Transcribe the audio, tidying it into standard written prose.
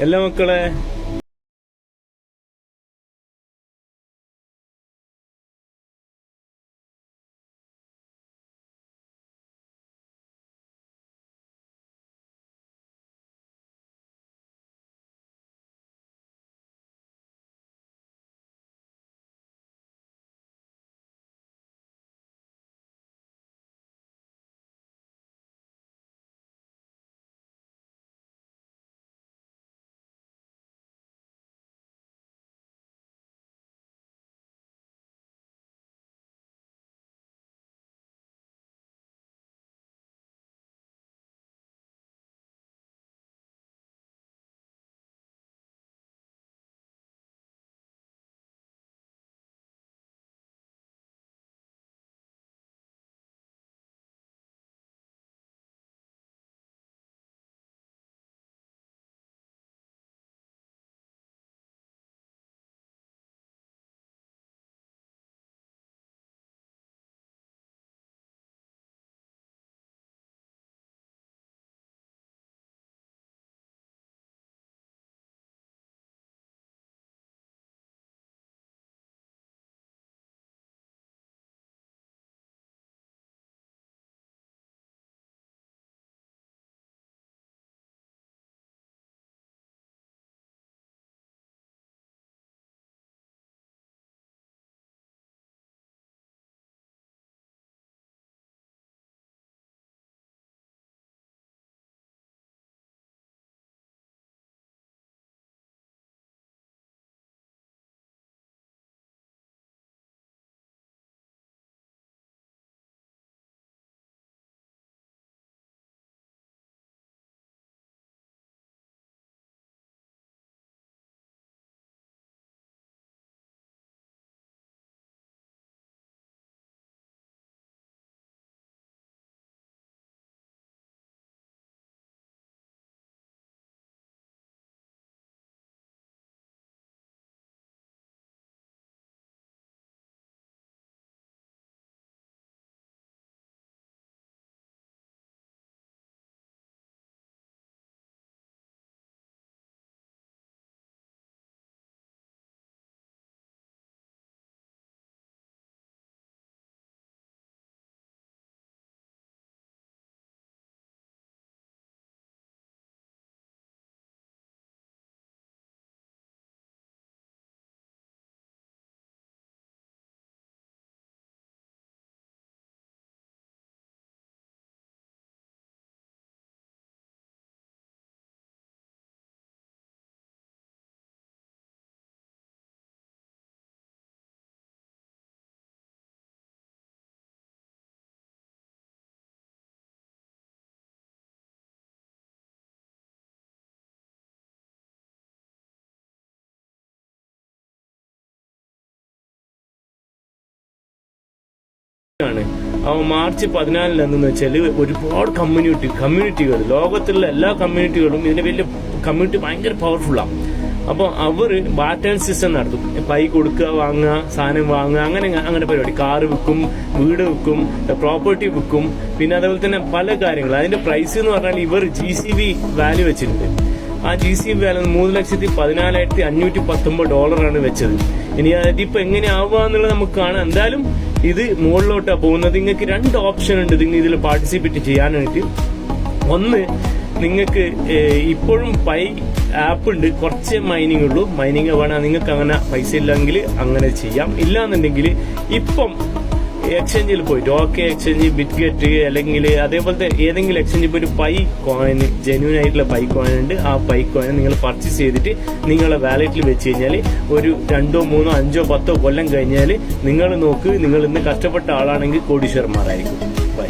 എല്ലാ മക്കളെ ആണ്. മാർച്ച് 14 എന്തെന്ന് വെച്ചാൽ ഒരുപാട് കമ്മ്യൂണിറ്റികൾ ലോകത്തുള്ള എല്ലാ കമ്മ്യൂണിറ്റികളും ഇതിന്റെ വലിയ കമ്മ്യൂണിറ്റി ഭയങ്കര പവർഫുള്ളാണ്. അപ്പോൾ അവർ ബാറ്റേൺ സിസ്റ്റം നടത്തും. പൈ കൊടുക്കുക, വാങ്ങുക, സാധനം വാങ്ങുക, അങ്ങനെ പരിപാടി. കാറ് വിൽക്കും, വീട് വിൽക്കും, പ്രോപ്പർട്ടി വിൽക്കും, പിന്നെ അതേപോലെ തന്നെ പല കാര്യങ്ങൾ. അതിന്റെ പ്രൈസ് എന്ന് പറഞ്ഞാൽ ഇവർ GCB വാല്യൂ വെച്ചിട്ടുണ്ട്. ആ GCB വാല്യൂ $3,14,519 വെച്ചത്. ഇനി അതിപ്പോ എങ്ങനെയാവുക എന്നുള്ളത് നമുക്ക് കാണാം. എന്തായാലും ഇത് മുകളിലോട്ടാണ് പോകുന്നത്. നിങ്ങൾക്ക് 2 ഓപ്ഷൻ ഉണ്ട് ഇതിൽ പാർട്ടിസിപ്പേറ്റ് ചെയ്യാനായിട്ട്. ഒന്ന്, നിങ്ങൾക്ക് ഇപ്പോഴും പൈ ആപ്പ് ഉണ്ട്, കുറച്ച് മൈനിങ് ഉള്ളൂ. മൈനിങ് വേണം നിങ്ങൾക്ക്, അങ്ങനെ പൈസ ഇല്ലെങ്കിൽ അങ്ങനെ ചെയ്യാം. ഇല്ലാന്നുണ്ടെങ്കിൽ ഇപ്പം എക്സ്ചേഞ്ചിൽ പോയിട്ട് എക്സ്ചേഞ്ച്, ബിറ്റ്ഗെറ്റ് അല്ലെങ്കിൽ അതേപോലത്തെ ഏതെങ്കിലും എക്സ്ചേഞ്ചിൽ പോയിട്ട് പൈ കോയിൻ, ജെന്യൂൻ ആയിട്ടുള്ള പൈ കോയിൻ ഉണ്ട്. ആ പൈ കോയിൻ നിങ്ങൾ പർച്ചേസ് ചെയ്തിട്ട് നിങ്ങളെ വാലറ്റിൽ വെച്ച് കഴിഞ്ഞാൽ ഒരു 2, 3, 5, 10 കൊല്ലം കഴിഞ്ഞാൽ നിങ്ങൾ നോക്ക്, നിങ്ങൾ ഇന്ന് കഷ്ടപ്പെട്ട ആളാണെങ്കിൽ കോടീശ്വരന്മാരായിരിക്കും. ബൈ.